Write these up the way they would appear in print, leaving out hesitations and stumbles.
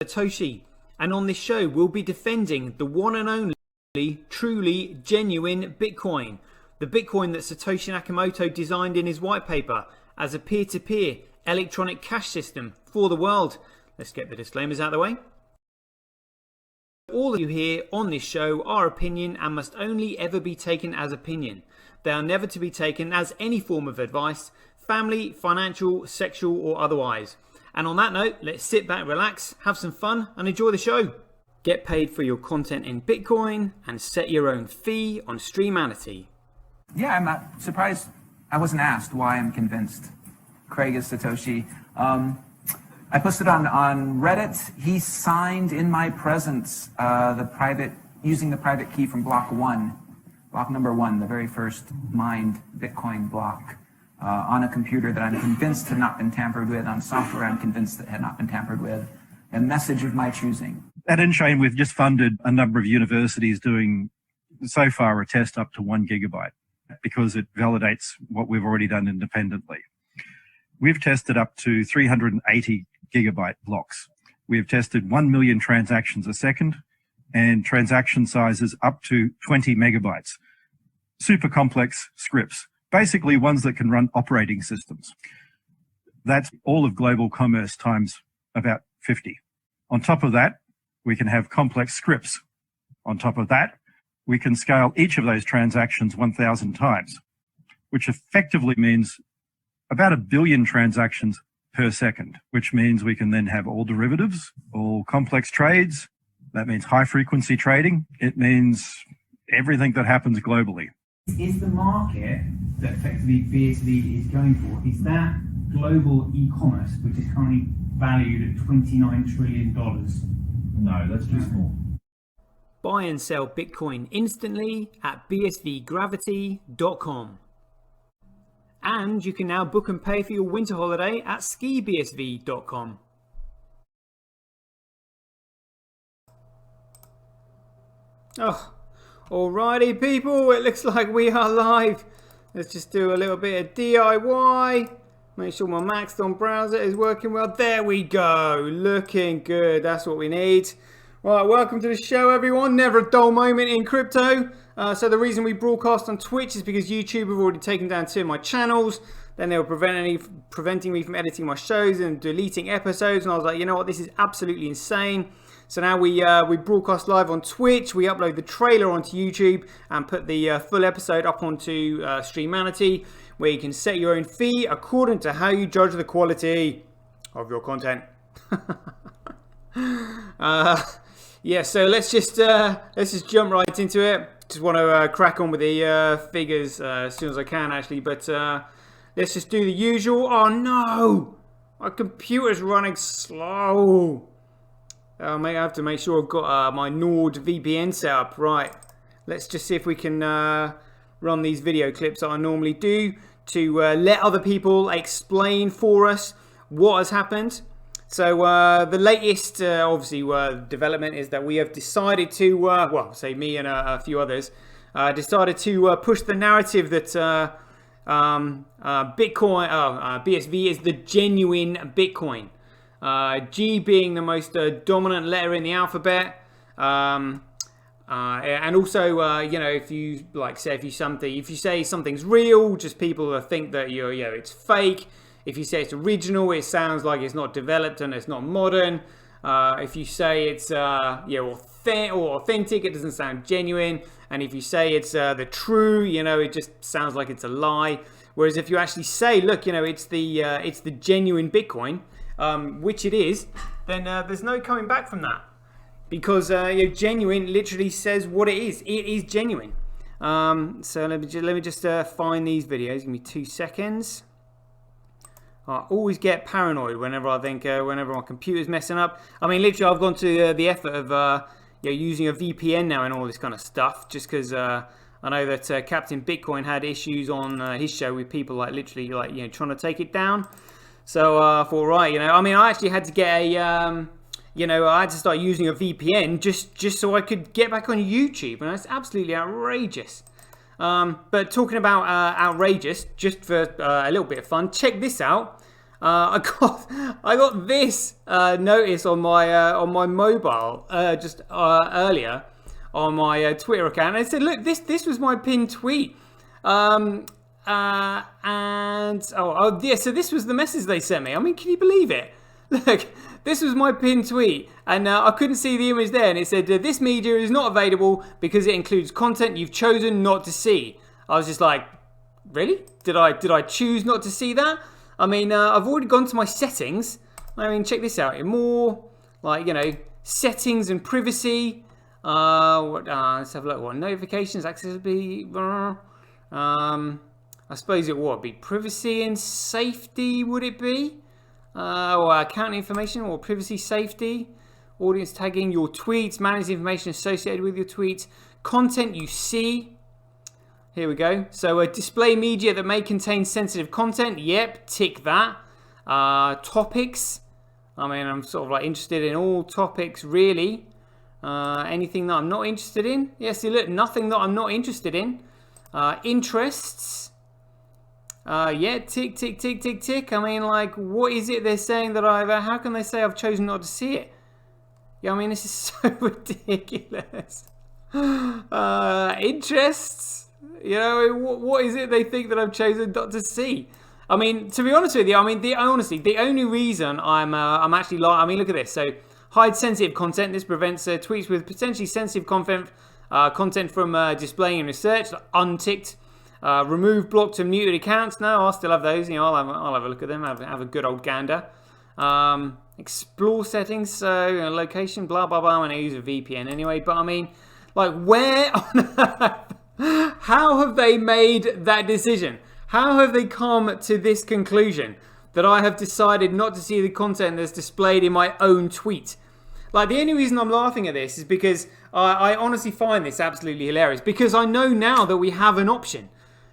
Satoshi, and on this show we'll be defending the one and only truly genuine Bitcoin, the Bitcoin that Satoshi Nakamoto designed in his white paper as a peer-to-peer electronic cash system for the world. Let's get the disclaimers out of the way. All of you here on this show are opinion and must only ever be taken as opinion. They are never to be taken as any form of advice, family, financial, sexual or otherwise. And on that note, let's sit back, relax, have some fun and enjoy the show. Get paid for your content in Bitcoin and set your own fee on Streamanity. Yeah, I'm not surprised I wasn't asked why I'm convinced Craig is Satoshi. I posted on Reddit. He signed in my presence using the private key from block number one, the very first mined Bitcoin block, on a computer that I'm convinced had not been tampered with, on software I'm convinced that had not been tampered with, a message of my choosing. At InChain, we've just funded a number of universities doing, so far, a test up to 1 gigabyte because it validates what we've already done independently. We've tested up to 380 gigabyte blocks. We've tested 1 million transactions a second and transaction sizes up to 20 megabytes. Super complex scripts, basically ones that can run operating systems. That's all of global commerce times about 50. On top of that, we can have complex scripts. On top of that, we can scale each of those transactions 1,000 times, which effectively means about 1 billion transactions per second, which means we can then have all derivatives, all complex trades. That means high frequency trading. It means everything that happens globally. Is the market that effectively BSV is going for, is that global e-commerce, which is currently valued at $29 trillion? No, that's too small. Buy and sell Bitcoin instantly at bsvgravity.com. And you can now book and pay for your winter holiday at skibsv.com. Oh, alrighty people, it looks like we are live. Let's just do a little bit of DIY. Make sure my Maxdon browser is working well. There we go, looking good. That's what we need. Right, welcome to the show, everyone. Never a dull moment in crypto. So the reason we broadcast on Twitch is because YouTube have already taken down 2 of my channels. Then they were preventing me from editing my shows and deleting episodes. And I was like, you know what, this is absolutely insane. So now we broadcast live on Twitch. We upload the trailer onto YouTube and put the full episode up onto Streamanity, where you can set your own fee according to how you judge the quality of your content. Yeah, so let's just jump right into it. Just want to crack on with the figures as soon as I can, actually. But let's just do the usual. Oh no, my computer's running slow. I may have to make sure I've got my Nord VPN set up. Right, let's just see if we can run these video clips that I normally do to let other people explain for us what has happened. So the latest, obviously, development is that we have decided to, well, say me and a few others, decided to push the narrative that BSV is the genuine Bitcoin. G being the most dominant letter in the alphabet, and also, you know, if you if you say something's real, just people think that it's fake. If you say it's original, it sounds like it's not developed and it's not modern. If you say it's authentic, it doesn't sound genuine. And if you say it's the true, it just sounds like it's a lie. Whereas if you actually say, look, it's the genuine Bitcoin, which it is, then there's no coming back from that, because genuine literally says what it is. It is genuine. So let me just find these videos. Give me 2 seconds. I always get paranoid whenever I think, whenever my computer's messing up. I mean, literally, I've gone to the effort of using a VPN now and all this kind of stuff, just because I know that Captain Bitcoin had issues on his show with people literally trying to take it down. So I thought, right, I mean, I actually had to get a, I had to start using a VPN just so I could get back on YouTube, and that's absolutely outrageous. But talking about outrageous, just for a little bit of fun, check this out. I got this notice on my mobile just earlier on my Twitter account. And it said, look, this was my pinned tweet. And yeah, so this was the message they sent me. I mean, can you believe it? Look, this was my pinned tweet, and I couldn't see the image there, and it said, this media is not available because it includes content you've chosen not to see. I was just like, really? Did I choose not to see that? I mean, I've already gone to my settings. I mean, check this out. In more, like, you know, settings and privacy. Let's have a look. What notifications, accessibility? I suppose it would be privacy and safety. Would it be? Or account information or privacy safety, audience tagging, your tweets, manage information associated with your tweets, content you see. Here we go. So display media that may contain sensitive content. Yep, tick that. Topics. I mean, I'm sort of like interested in all topics, really. Anything that I'm not interested in? Yeah, see, look, nothing that I'm not interested in. Interests. Yeah, tick, tick, tick, tick, tick. I mean, like, what is it they're saying that how can they say I've chosen not to see it? Yeah, I mean, this is so ridiculous. Interests? You know, what is it they think that I've chosen not to see? I mean, to be honest with you, I mean, the only reason I'm actually like, I mean, look at this. So, hide sensitive content. This prevents tweets with potentially sensitive content from displaying in research. Unticked. Remove blocked and muted accounts. No, I'll still have those. You know, I'll have a look at them. Have a good old gander. Explore settings. So location. Blah blah blah. And I use a VPN anyway. But I mean, like, where on earth? How have they made that decision? How have they come to this conclusion that I have decided not to see the content that's displayed in my own tweet? Like, the only reason I'm laughing at this is because I honestly find this absolutely hilarious. Because I know now that we have an option.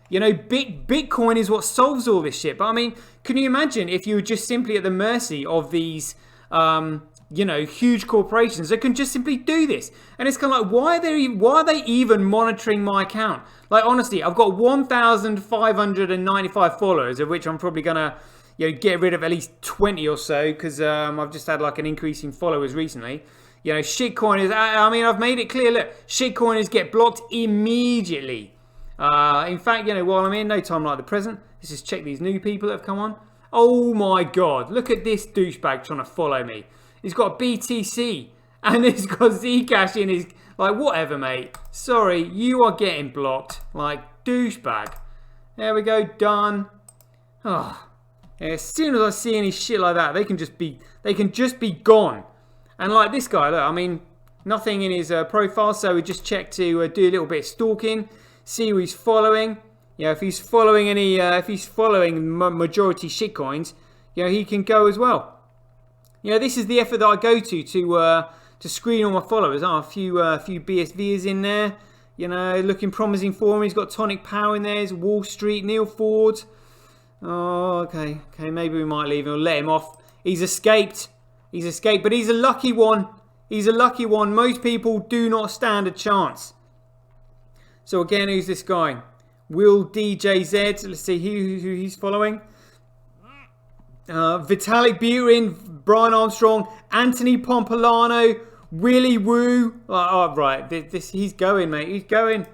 You know, Bitcoin is what solves all this shit. But I mean, can you imagine if you were just simply at the mercy of these, you know, huge corporations that can just simply do this? And it's kind of like, why are they even monitoring my account? Like, honestly, I've got 1,595 followers, of which I'm probably gonna, you know, get rid of at least 20 or so because I've just had like an increase in followers recently. You know, shitcoiners. I mean, I've made it clear. Look, shitcoiners get blocked immediately. In fact, you know, while I'm in no time like the present, let's just check these new people that have come on. Oh my god, look at this douchebag trying to follow me. He's got BTC and he's got Zcash in his, like, whatever, mate. Sorry, you are getting blocked. Like, douchebag. There we go, done. Oh, as soon as I see any shit like that, they can just be gone. And like this guy, look, I mean, nothing in his profile, so we just check to do a little bit of stalking. See who he's following. You know, if he's following majority shitcoins, you know, he can go as well. You know, this is the effort that I go to screen all my followers. Oh, a few BSVs in there. You know, looking promising for him. He's got Tonic Power in there. There's Wall Street, Neil Ford. Oh, okay, maybe we might leave him or let him off. He's escaped, but he's a lucky one. Most people do not stand a chance. So again, who's this guy? Will DJZ. Let's see who he's following. Vitalik Buterin, Brian Armstrong, Anthony Pompilano, Willy Woo. Oh, right, he's going, mate. He's going.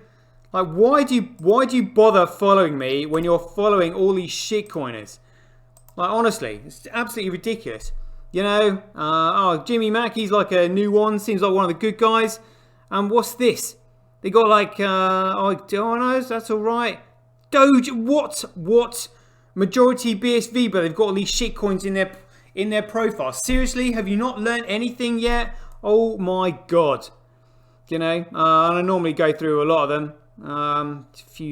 Like, why do you bother following me when you're following all these shitcoiners? Like, honestly, it's absolutely ridiculous. You know, Jimmy Mack, he's like a new one. Seems like one of the good guys. And what's this? They got like, no, that's all right. Doge, what? Majority BSV, but they've got all these shitcoins in their profile. Seriously, have you not learned anything yet? Oh my god. You know, and I normally go through a lot of them. A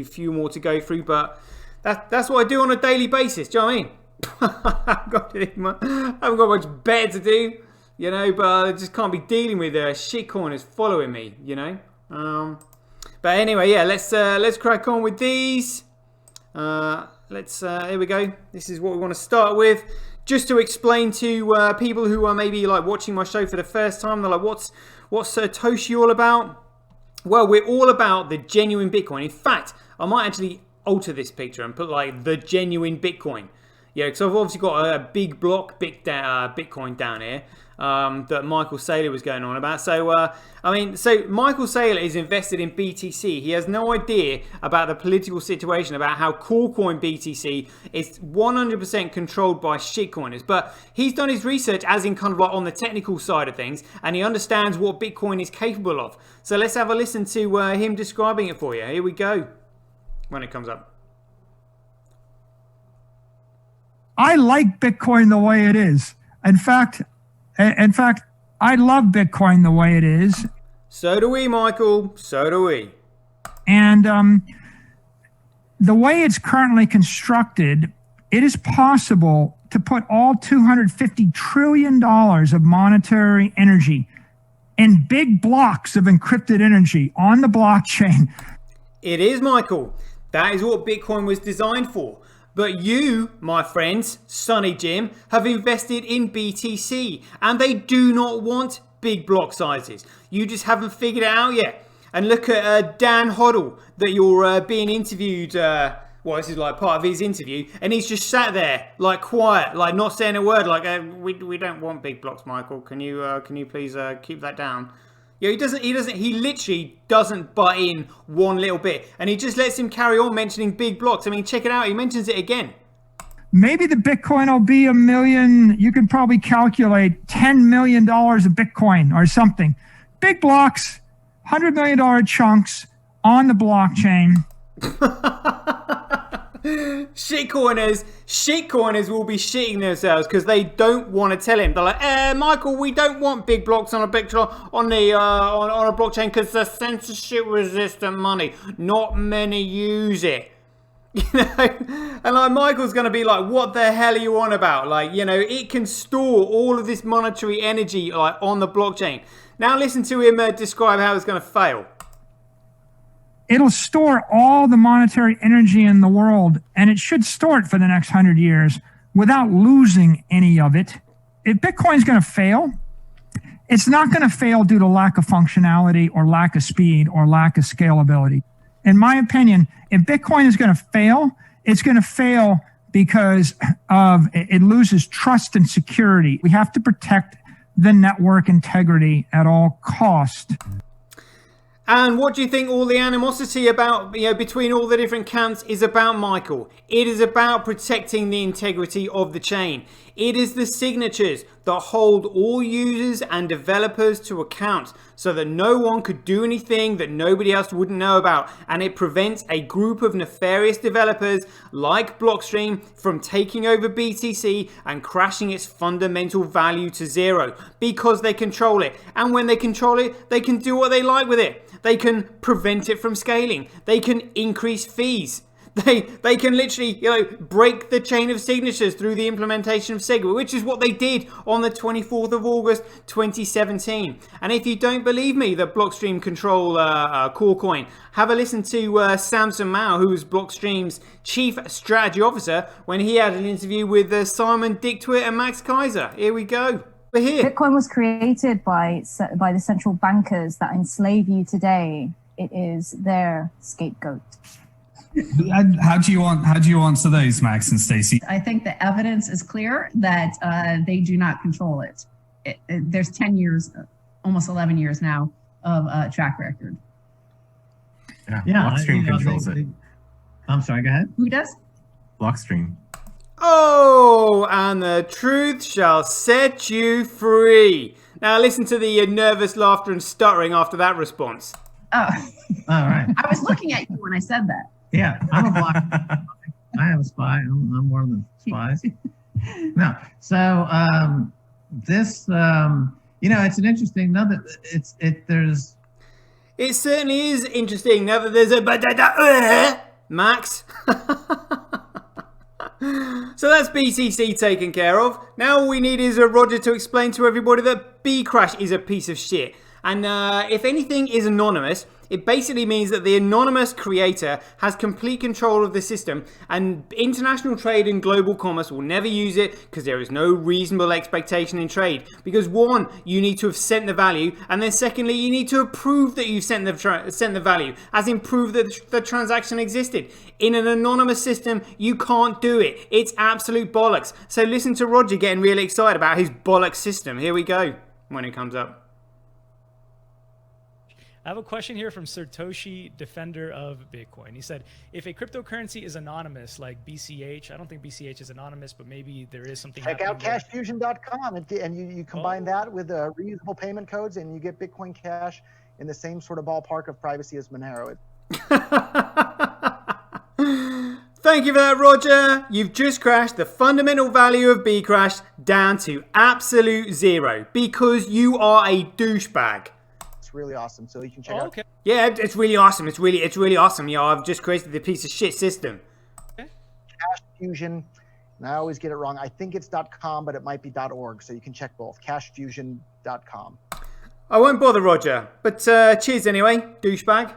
few more to go through, but that's what I do on a daily basis. Do you know what I mean? I haven't got much better to do, you know, but I just can't be dealing with shitcoiners following me, you know. But anyway, yeah, let's crack on with these. Here we go. This is what we want to start with. Just to explain to people who are maybe like watching my show for the first time, they're like, what's Satoshi all about? Well, we're all about the genuine Bitcoin. In fact, I might actually alter this picture and put like the genuine Bitcoin. Yeah, because I've obviously got a big block, Bitcoin down here that Michael Saylor was going on about. So, so Michael Saylor is invested in BTC. He has no idea about the political situation, about how Coolcoin BTC is 100% controlled by shitcoiners. But he's done his research as in kind of like on the technical side of things, and he understands what Bitcoin is capable of. So let's have a listen to him describing it for you. Here we go, when it comes up. I like Bitcoin the way it is. In fact, I love Bitcoin the way it is. So do we, Michael. So do we. And the way it's currently constructed, it is possible to put all $250 trillion of monetary energy in big blocks of encrypted energy on the blockchain. It is, Michael. That is what Bitcoin was designed for. But you, my friends, Sonny Jim, have invested in BTC, and they do not want big block sizes. You just haven't figured it out yet. And look at Dan Hoddle, that you're being interviewed. Well, this is like part of his interview, and he's just sat there, like quiet, like not saying a word. Like we don't want big blocks, Michael. Can you please keep that down? Yeah, he literally doesn't butt in one little bit, and he just lets him carry on mentioning big blocks. I mean, check it out. He mentions it again. Maybe the Bitcoin will be $1 million. You can probably calculate $10 million of Bitcoin or something. Big blocks, $100 million chunks on the blockchain. Shitcoiners will be shitting themselves because they don't want to tell him. They're like, Michael, we don't want big blocks on a on a blockchain because the censorship resistant money. Not many use it. You know, and like Michael's going to be like, what the hell are you on about? Like, you know, it can store all of this monetary energy like on the blockchain. Now listen to him describe how it's going to fail. It'll store all the monetary energy in the world, and it should store it for the next 100 years without losing any of it. If Bitcoin's going to fail, it's not going to fail due to lack of functionality or lack of speed or lack of scalability. In my opinion, if Bitcoin is going to fail, it's going to fail because of it loses trust and security. We have to protect the network integrity at all costs. And what do you think all the animosity about, between all the different camps is about, Michael? It is about protecting the integrity of the chain. It is the signatures that hold all users and developers to account so that no one could do anything that nobody else wouldn't know about. And it prevents a group of nefarious developers like Blockstream from taking over BTC and crashing its fundamental value to zero because they control it. And when they control it, they can do what they like with it. They can prevent it from scaling. They can increase fees. They can literally, break the chain of signatures through the implementation of SegWit, which is what they did on the 24th of August, 2017. And if you don't believe me that Blockstream control Coolcoin, have a listen to Samson Mao, who was Blockstream's chief strategy officer, when he had an interview with Simon Dictwit and Max Kaiser. Here we go. We're here. Bitcoin was created by the central bankers that enslave you today. It is their scapegoat. How do you answer those, Max and Stacey? I think the evidence is clear that they do not control it. There's 10 years, almost 11 years now of track record. Yeah, Blockstream controls it. I'm sorry, go ahead. Who does? Blockstream. Oh, and the truth shall set you free. Now listen to the nervous laughter and stuttering after that response. Oh, all right. I was looking at you when I said that. Yeah, I'm a block. I have a spy. I'm one of the spies. No, so this, it's an interesting. There's. It certainly is interesting. Now that there's a Max. So that's BTC taken care of. Now all we need is Roger to explain to everybody that Bcrash is a piece of shit. And if anything is anonymous, It basically means that the anonymous creator has complete control of the system, and international trade and global commerce will never use it because there is no reasonable expectation in trade. Because one, you need to have sent the value, and then secondly, you need to have proved that you've sent the value, as in prove that the transaction existed. In an anonymous system, you can't do it. It's absolute bollocks. So listen to Roger getting really excited about his bollocks system. Here we go when it comes up. I have a question here from Satoshi, defender of Bitcoin. He said, if a cryptocurrency is anonymous, like BCH, I don't think BCH is anonymous, but maybe there is something. Check out cashfusion.com and you combine that with reusable payment codes and you get Bitcoin Cash in the same sort of ballpark of privacy as Monero. Thank you for that, Roger. You've just crashed the fundamental value of Bcrash down to absolute zero because you are a douchebag. It's really awesome. So you can check out. Okay. Yeah, it's really awesome. It's really awesome. Yeah, I've just created the piece of shit system. Cash Fusion, and I always get it wrong. I think it's .com, but it might be .org. So you can check both. Cashfusion.com. I won't bother Roger, but cheers anyway, douchebag.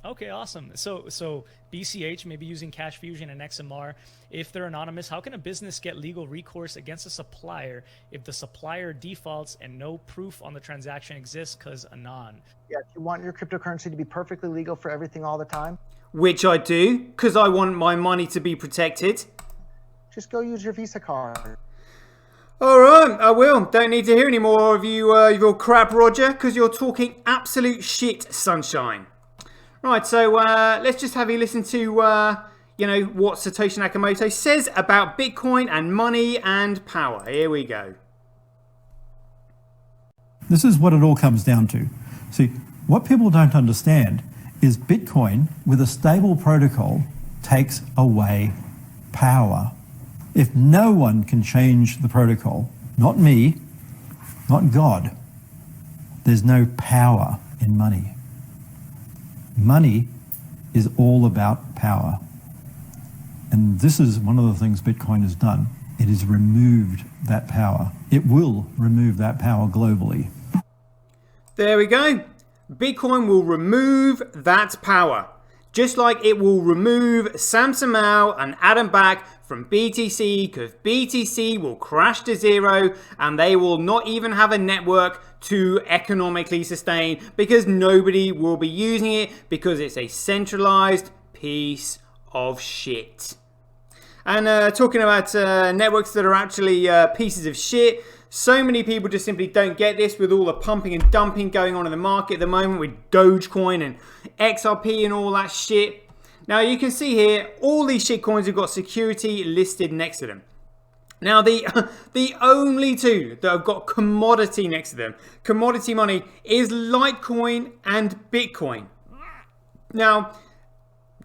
Okay, awesome. So BCH, maybe using Cash Fusion and XMR, if they're anonymous, how can a business get legal recourse against a supplier if the supplier defaults and no proof on the transaction exists because anon? Yeah, if you want your cryptocurrency to be perfectly legal for everything all the time. Which I do, because I want my money to be protected. Just go use your Visa card. All right, I will. Don't need to hear any more of you, your crap, Roger, because you're talking absolute shit, sunshine. Right, so let's just have you listen to, what Satoshi Nakamoto says about Bitcoin and money and power. Here we go. This is what it all comes down to. See, what people don't understand is Bitcoin with a stable protocol takes away power. If no one can change the protocol, not me, not God, there's no power in money. Money is all about power. And this is one of the things Bitcoin has done. It has removed that power. It will remove that power globally. There we go. Bitcoin will remove that power. Just like it will remove Sam Samao and Adam Back from BTC, because BTC will crash to zero and they will not even have a network to economically sustain because nobody will be using it because it's a centralized piece of shit. And talking about networks that are actually pieces of shit, so many people just simply don't get this with all the pumping and dumping going on in the market at the moment with Dogecoin and XRP and all that shit. Now you can see here, all these shit coins have got security listed next to them. Now the only two that have got commodity next to them, commodity money, is Litecoin and Bitcoin. Now,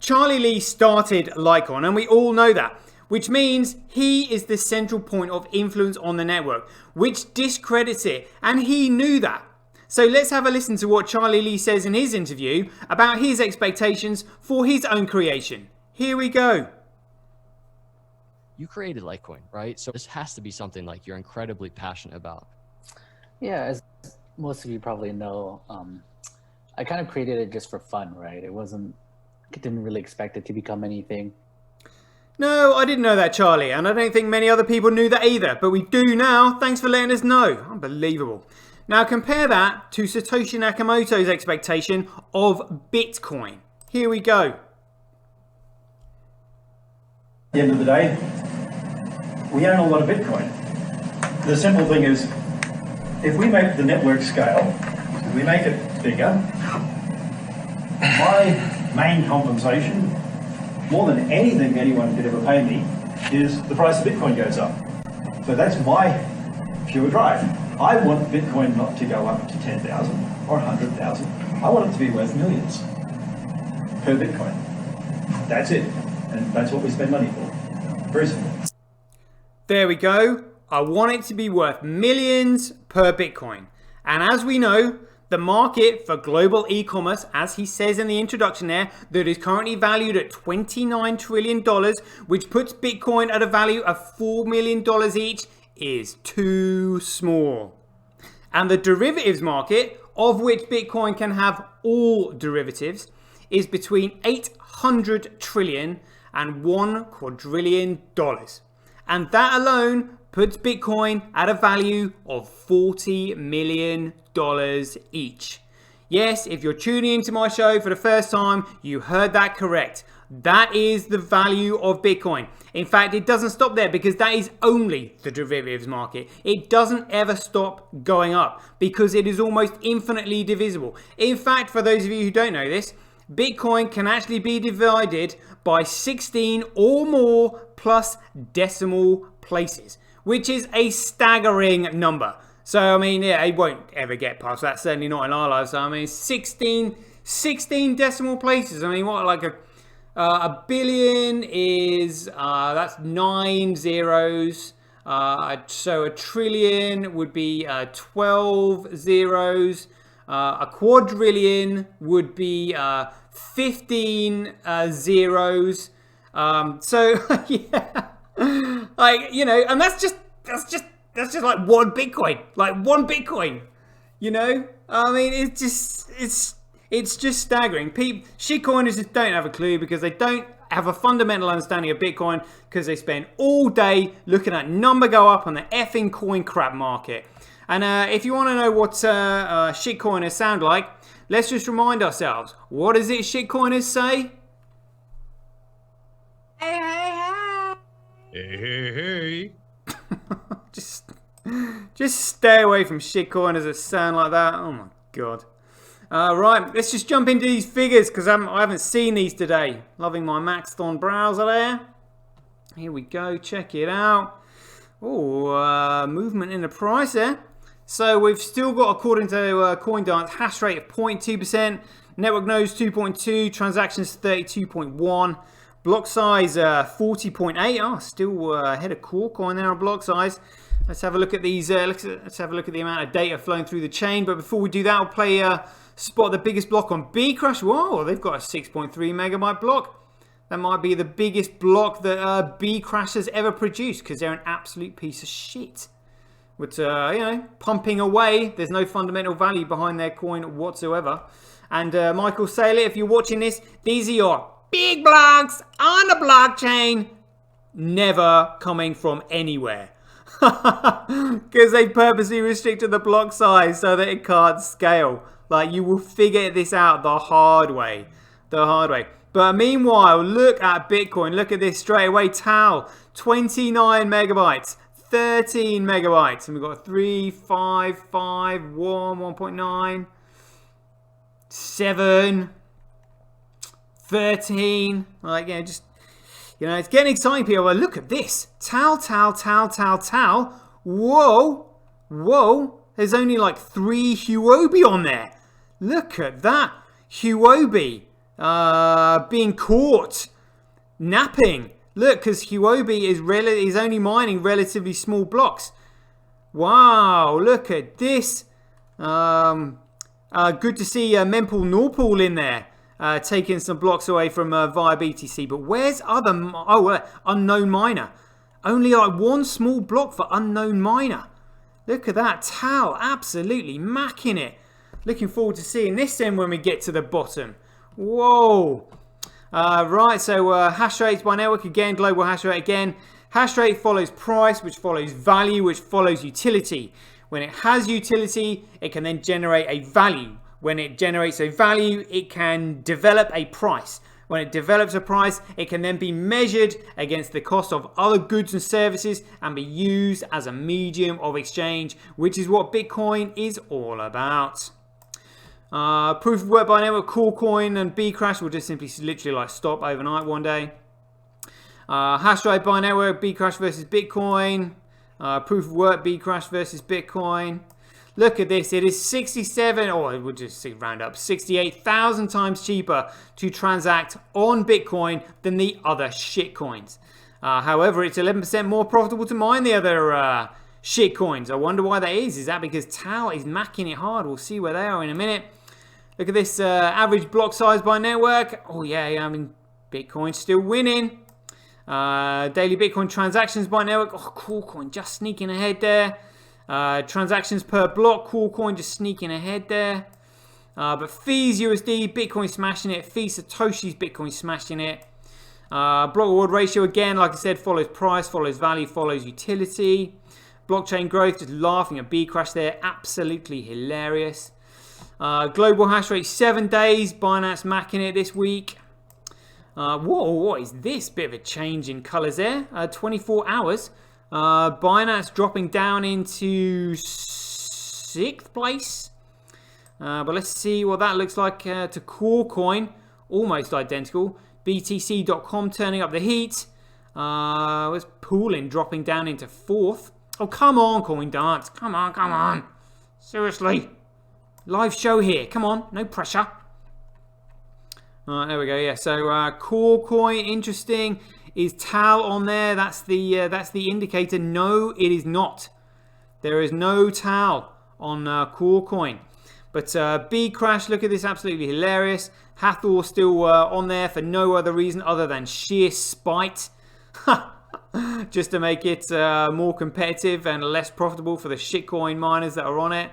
Charlie Lee started Litecoin and we all know that, which means he is the central point of influence on the network, which discredits it, and he knew that. So let's have a listen to what Charlie Lee says in his interview about his expectations for his own creation. Here we go. You created Litecoin, right? So this has to be something like you're incredibly passionate about. Yeah, as most of you probably know, I kind of created it just for fun, right? I didn't really expect it to become anything. No, I didn't know that, Charlie, and I don't think many other people knew that either, but we do now. Thanks for letting us know. Unbelievable. Now compare that to Satoshi Nakamoto's expectation of Bitcoin. Here we go. At the end of the day, we own a lot of Bitcoin. The simple thing is, if we make the network scale, we make it bigger, my main compensation, more than anything anyone could ever pay me, is the price of Bitcoin goes up. So that's my pure drive. I want Bitcoin not to go up to 10,000 or 100,000. I want it to be worth millions per Bitcoin. That's it. And that's what we spend money for. Very simple. There we go. I want it to be worth millions per Bitcoin. And as we know, the market for global e-commerce, as he says in the introduction there, that is currently valued at $29 trillion, which puts Bitcoin at a value of $4 million each, is too small. And the derivatives market of which Bitcoin can have all derivatives, is between 800 trillion and $1 quadrillion. And that alone puts Bitcoin at a value of $40 million each. Yes, if you're tuning into my show for the first time, you heard that correct. That is the value of Bitcoin. In fact, it doesn't stop there because that is only the derivatives market. It doesn't ever stop going up because it is almost infinitely divisible. In fact, for those of you who don't know this, Bitcoin can actually be divided by 16 or more plus decimal places, which is a staggering number. So, I mean, yeah, it won't ever get past that, certainly not in our lives. So, I mean, 16 decimal places. I mean, what, like a billion is, that's 9 zeros. So a trillion would be 12 zeros. A quadrillion would be 15 zeros. So yeah, like, you know, and that's just like one Bitcoin, you know. I mean, it's just staggering. Shitcoiners just don't have a clue because they don't have a fundamental understanding of Bitcoin because they spend all day looking at number go up on the effing coin crap market. And if you want to know what shitcoiners sound like, let's just remind ourselves. What does it shitcoiners say? Hey, hey, hey. Hey, hey, hey. Just stay away from shitcoiners that sound like that. Oh my god. Right, let's just jump into these figures because I haven't seen these today. Loving my Maxthon browser there. Here we go, check it out. Oh, movement in the price there. So we've still got, according to CoinDance, hash rate of 0.2%, network nodes 2.2, transactions 32.1, block size 40.8. Oh, still ahead of Coin there on block size. Let's have a look at these. Let's have a look at the amount of data flowing through the chain. But before we do that, I'll play spot the biggest block on Bcrash. Whoa, they've got a 6.3 megabyte block. That might be the biggest block that Bcrash has ever produced because they're an absolute piece of shit. But, you know, pumping away. There's no fundamental value behind their coin whatsoever. And Michael Saylor, if you're watching this, these are your big blocks on the blockchain. Never coming from anywhere. Because they purposely restricted the block size so that it can't scale. Like, you will figure this out the hard way. The hard way. But meanwhile, look at Bitcoin. Look at this straight away. Tau, 29 megabytes. 13 megabytes. And we've got 3, 5, 5, 1, 1.9, 7, 13. Like, yeah, just, you know, it's getting exciting, people. But look at this. Tau, Tau, Tau, Tau, Tau. Whoa. Whoa. There's only like 3 Huobi on there. Look at that. Huobi being caught napping. Look, because Huobi is only mining relatively small blocks. Wow, look at this. Good to see Mempool Norpool in there, taking some blocks away from via BTC. But where's Unknown Miner? Only like 1 small block for Unknown Miner. Look at that. Tau absolutely macking it. Looking forward to seeing this then when we get to the bottom. Whoa. Right, so hash rates by network again, global hash rate again. Hash rate follows price, which follows value, which follows utility. When it has utility, it can then generate a value. When it generates a value, it can develop a price. When it develops a price, it can then be measured against the cost of other goods and services and be used as a medium of exchange, which is what Bitcoin is all about. Proof of work by network, Coin and Bcrash will just simply literally like stop overnight one day. Hash rate by network, Bcrash versus Bitcoin. Proof of work, Bcrash versus Bitcoin. Look at this, it is 67, or we'll just round up, 68,000 times cheaper to transact on Bitcoin than the other shitcoins. However, it's 11% more profitable to mine the other shitcoins. I wonder why that is. Is that because Tau is macking it hard? We'll see where they are in a minute. Look at this average block size by network. Oh yeah, I mean, Bitcoin's still winning. Daily Bitcoin transactions by network. Oh, Coin just sneaking ahead there. Transactions per block, Coolcoin just sneaking ahead there. But fees USD, Bitcoin smashing it. Fees Satoshi's Bitcoin smashing it. Block reward ratio again, like I said, follows price, follows value, follows utility. Blockchain growth, just laughing at B crash there, absolutely hilarious. Global hash rate 7 days, Binance macking it this week. Whoa, what is this? Bit of a change in colours there. 24 hours. Binance dropping down into 6th place. But let's see what that looks like to Coolcoin. Almost identical. BTC.com turning up the heat. Where's Poolin dropping down into 4th? Oh, come on, Coin Dance. Come on, come on. Seriously. Live show here. Come on, no pressure. Alright, there we go. Yeah, so Coolcoin, interesting. Is TAL on there? That's the indicator. No, it is not. There is no TAL on Coolcoin. But B crash, look at this, absolutely hilarious. Hathor still on there for no other reason other than sheer spite. Just to make it more competitive and less profitable for the shitcoin miners that are on it.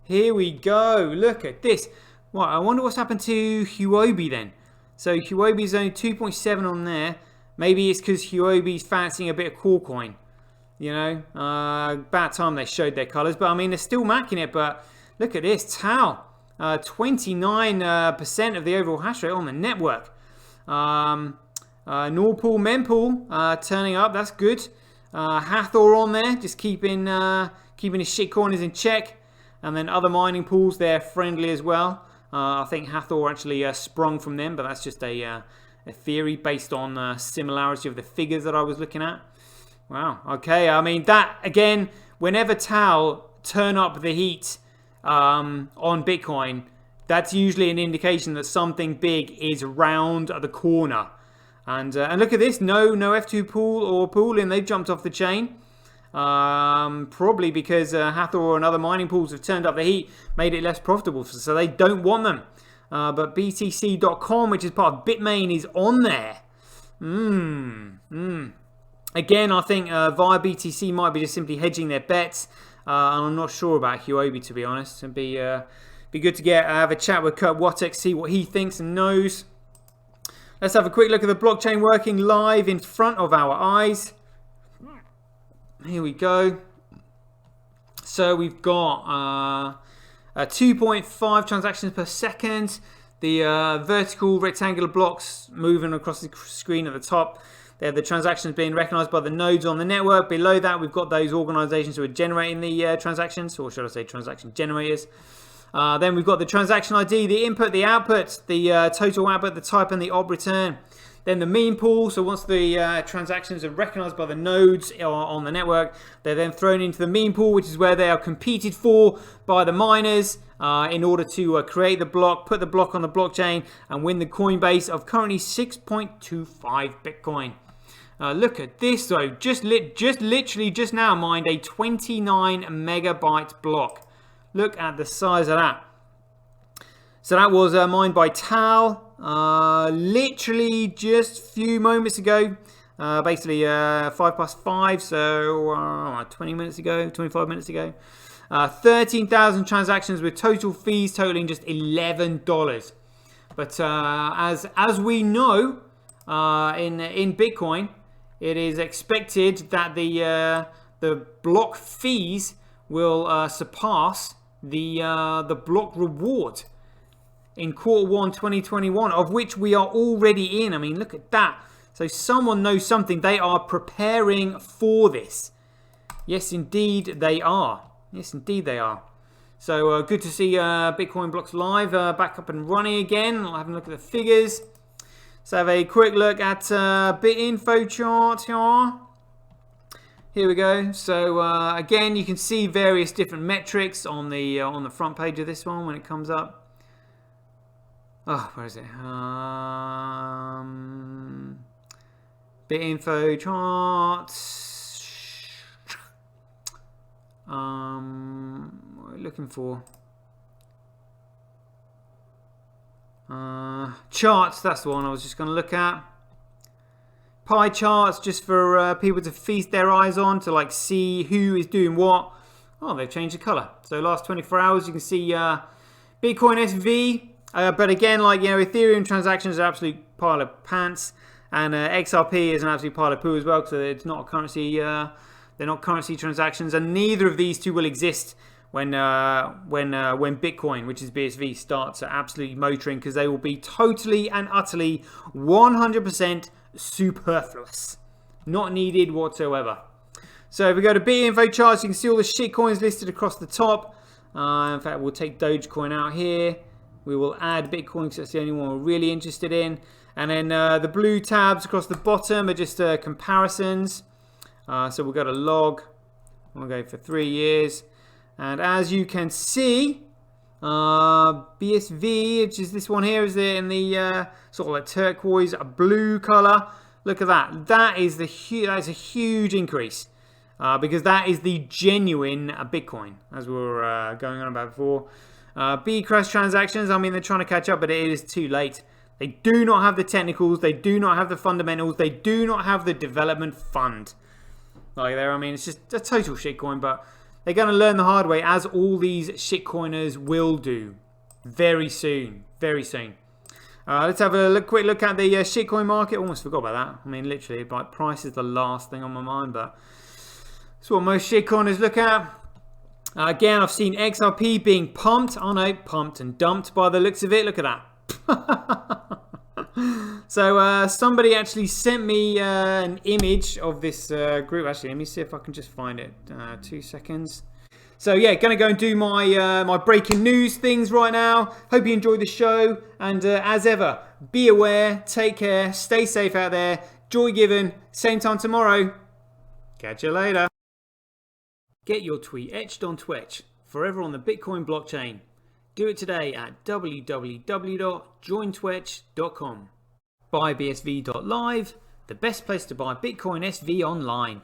Here we go. Look at this. Well, I wonder what's happened to Huobi then. So Huobi's only 2.7 on there. Maybe it's because Huobi's fancying a bit of Coolcoin. You know, about time they showed their colours. But I mean, they're still macking it. But look at this. Tau. 29% of the overall hash rate on the network. Norpool, Mempool turning up. That's good. Hathor on there. Just keeping his shitcoiners in check. And then other mining pools, they're friendly as well. I think Hathor actually sprung from them, but that's just a theory based on similarity of the figures that I was looking at. Wow, okay, I mean, that, again, whenever Tau turn up the heat on Bitcoin, that's usually an indication that something big is round the corner. And look at this, no F2 pool or Poolin, they've jumped off the chain. Probably because Hathor and other mining pools have turned up the heat, made it less profitable, so they don't want them. But BTC.com, which is part of Bitmain, is on there. Again, I think via BTC might be just simply hedging their bets. And I'm not sure about Huobi, to be honest. It'd be good to have a chat with Kurt Watek, see what he thinks and knows. Let's have a quick look at the blockchain working live in front of our eyes. Here we go. So we've got 2.5 transactions per second. The vertical rectangular blocks moving across the screen at the top. They're the transactions being recognized by the nodes on the network. Below that, we've got those organizations who are generating the transactions, or should I say transaction generators. Then we've got the transaction ID, the input, the output, the total output, the type, and the op return. Then the meme pool, so once the transactions are recognized by the nodes on the network, they're then thrown into the meme pool, which is where they are competed for by the miners in order to create the block, put the block on the blockchain, and win the coin base of currently 6.25 Bitcoin. Look at this though, just literally just now mined a 29 megabyte block. Look at the size of that. So that was mined by Tal, literally just a few moments ago, basically 5+5, so 20 minutes ago, 25 minutes ago. 13,000 transactions with total fees totaling just $11. But as we know, in Bitcoin, it is expected that the block fees will surpass the block reward in Q1 2021, of which we are already in. I mean, look at that. So someone knows something. They are preparing for this. Yes, indeed they are. Yes, indeed they are. So good to see Bitcoin blocks live, back up and running again. I'll have a look at the figures. Let's have a quick look at BitInfo chart here. Here we go. So again, you can see various different metrics on the front page of this one when it comes up. Oh, where is it? BitInfo charts. What are we looking for? Charts, that's the one I was just going to look at. Pie charts, just for people to feast their eyes on, to like see who is doing what. Oh, they've changed the color. So last 24 hours, you can see Bitcoin SV. But again, like, you know, Ethereum transactions are an absolute pile of pants. And XRP is an absolute pile of poo as well, because it's not a currency. They're not currency transactions, and neither of these two will exist when Bitcoin, which is BSV, starts absolutely motoring, because they will be totally and utterly 100% superfluous, not needed whatsoever. So if we go to BitInfo charts, you can see all the shit coins listed across the top. In fact, we'll take Dogecoin out here. We will add Bitcoin because that's the only one we're really interested in. And then the blue tabs across the bottom are just comparisons. So we'll go to log. We'll go for 3 years. And as you can see, BSV, which is this one here, is there in the sort of like turquoise blue color. Look at that. That is a huge increase. Because that is the genuine Bitcoin, as we were going on about before. Bcrash transactions, I mean, they're trying to catch up, but it is too late. They do not have the technicals, they do not have the fundamentals, they do not have the development fund. Like there, I mean, it's just a total shitcoin, but they're going to learn the hard way, as all these shitcoiners will do very soon, very soon. Let's have a quick look at the shitcoin market. Almost forgot about that. I mean, literally, like, price is the last thing on my mind, but it's what most shitcoiners look at. Again, I've seen XRP being pumped. Oh no, pumped and dumped by the looks of it. Look at that. So somebody actually sent me an image of this group. Actually, let me see if I can just find it. 2 seconds. So yeah, gonna go and do my my breaking news things right now. Hope you enjoyed the show, and as ever, be aware, take care, stay safe out there. Joy given. Same time tomorrow. Catch you later. Get your tweet etched on Twitch, forever on the Bitcoin blockchain. Do it today at www.jointwitch.com. BuyBSV.live, the best place to buy Bitcoin SV online.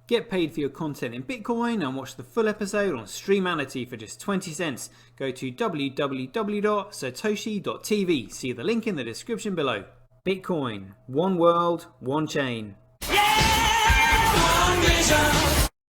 Get paid for your content in Bitcoin and watch the full episode on Streamanity for just 20 cents. Go to www.satoshi.tv. See the link in the description below. Bitcoin, one world, one chain.